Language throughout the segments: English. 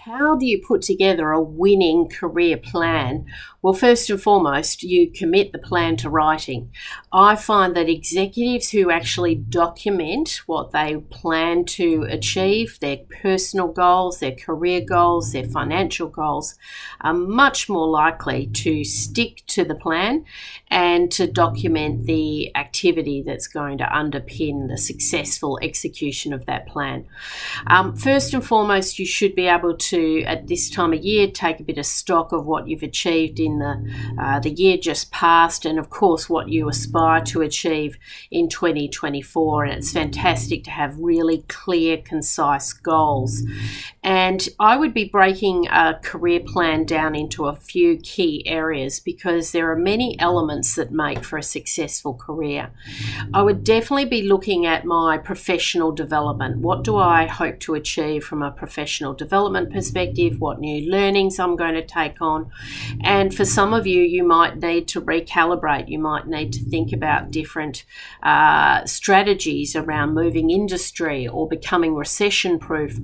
How do you put together a winning career plan? Well, first and foremost, you commit the plan to writing. I find that executives who actually document what they plan to achieve, their personal goals, their career goals, their financial goals, are much more likely to stick to the plan and to document the activity that's going to underpin the successful execution of that plan. First and foremost, you should be able to, at this time of year, take a bit of stock of what you've achieved in the year just past, and of course what you aspire to achieve in 2024. And it's fantastic to have really clear, concise goals. And I would be breaking a career plan down into a few key areas because there are many elements that make for a successful career. I would definitely be looking at my professional development. What do I hope to achieve from a professional development perspective? What new learnings I'm going to take on? And for some of you, you might need to recalibrate. You might need to think about different strategies around moving industry or becoming recession-proof,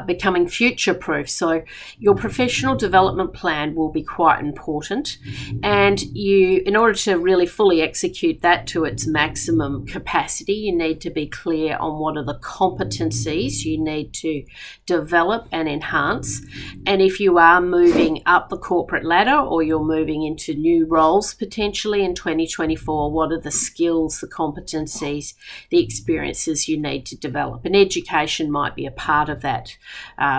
becoming future-proof. So your professional development plan will be quite important. And you, in order to really fully execute that to its maximum capacity, you need to be clear on what are the competencies you need to develop and enhance. And if you are moving up the corporate ladder or you're moving into new roles potentially in 2024, what are the skills, the competencies, the experiences you need to develop? And education might be a part of that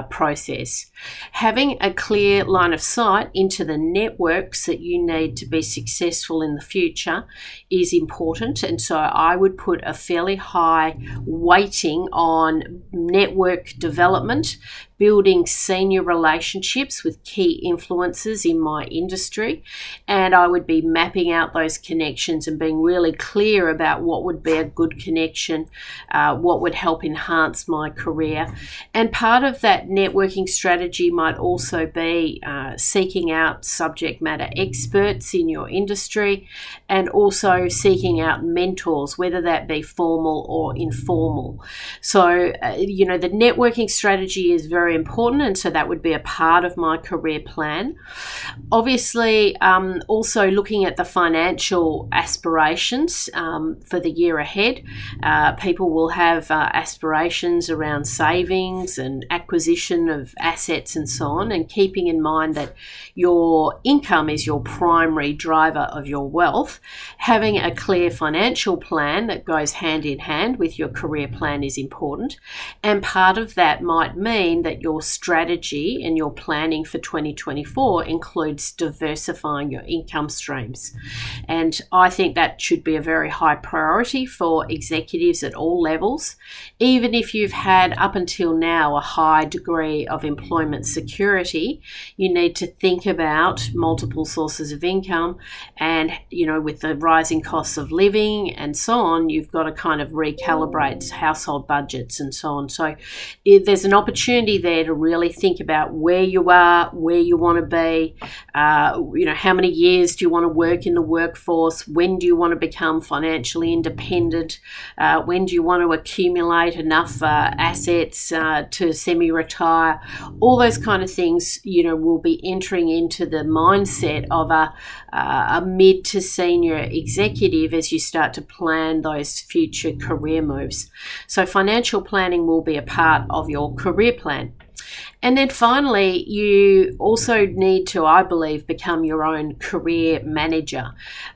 process. Having a clear line of sight into the networks that you need to be successful in the future is important. And so I would put a fairly high weighting on network development, building senior relationships with key influencers in my industry, and I would be mapping out those connections and being really clear about what would be a good connection, what would help enhance my career. And part of that networking strategy might also be seeking out subject matter experts in your industry and also seeking out mentors, whether that be formal or informal. So, the networking strategy is very important, and so that would be a part of my career plan. Obviously, also looking at the financial aspirations for the year ahead. People will have aspirations around savings and acquisition of assets and so on, and keeping in mind that your income is your primary driver of your wealth. Having a clear financial plan that goes hand in hand with your career plan is important, and part of that might mean that your strategy and your planning for 2024 includes diversifying your income streams. And I think that should be a very high priority for executives at all levels. Even if you've had up until now a high degree of employment security, you need to think about multiple sources of income, and with the rising costs of living and so on, you've got to kind of recalibrate household budgets and so on. So there's an opportunity there to really think about where you are, where you want to be, how many years do you want to work in the workforce, when do you want to become financially independent, when do you want to accumulate enough assets to semi-retire. All those kind of things, will be entering into the mindset of a mid to senior executive as you start to plan those future career moves. So financial planning will be a part of your career plan. And then finally, you also need to, I believe, become your own career manager.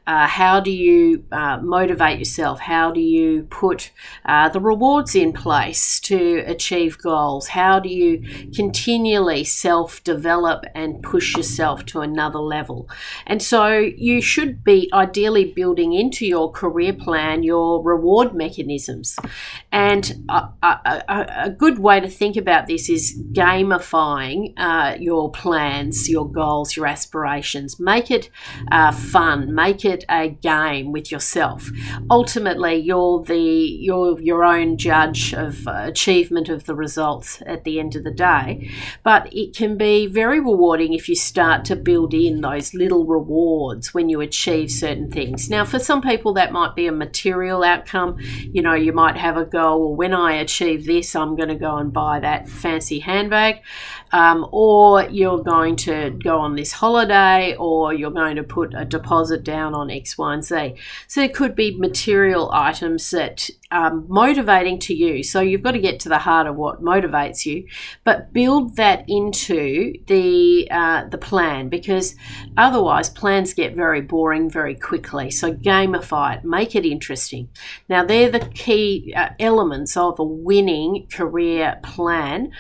How do you motivate yourself? How do you put the rewards in place to achieve goals? How do you continually self-develop and push yourself to another level? And so you should be ideally building into your career plan your reward mechanisms. And a good way to think about this is gamifying your plans, your goals, your aspirations. Make it fun. Make it a game with yourself. Ultimately, you're your own judge of achievement of the results at the end of the day. But it can be very rewarding if you start to build in those little rewards when you achieve certain things. Now, for some people, that might be a material outcome. You might have a goal, well, when I achieve this, I'm going to go and buy that fancy handbag. or you're going to go on this holiday, or you're going to put a deposit down on X, Y, and Z. So there could be material items that are motivating to you. So you've got to get to the heart of what motivates you, but build that into the plan, because otherwise plans get very boring very quickly. So gamify it, make it interesting. Now they're the key elements of a winning career plan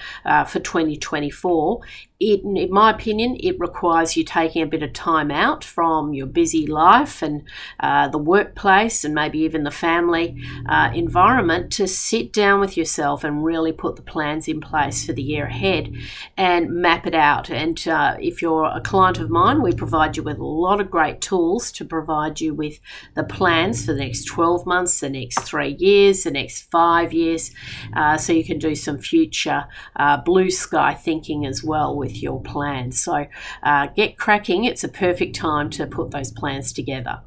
for 2024. In my opinion, it requires you taking a bit of time out from your busy life and the workplace and maybe even the family environment to sit down with yourself and really put the plans in place for the year ahead and map it out. And if you're a client of mine, we provide you with a lot of great tools to provide you with the plans for the next 12 months, the next 3 years, the next 5 years, so you can do some future blue sky thinking as well with your plans. So get cracking. It's a perfect time to put those plans together.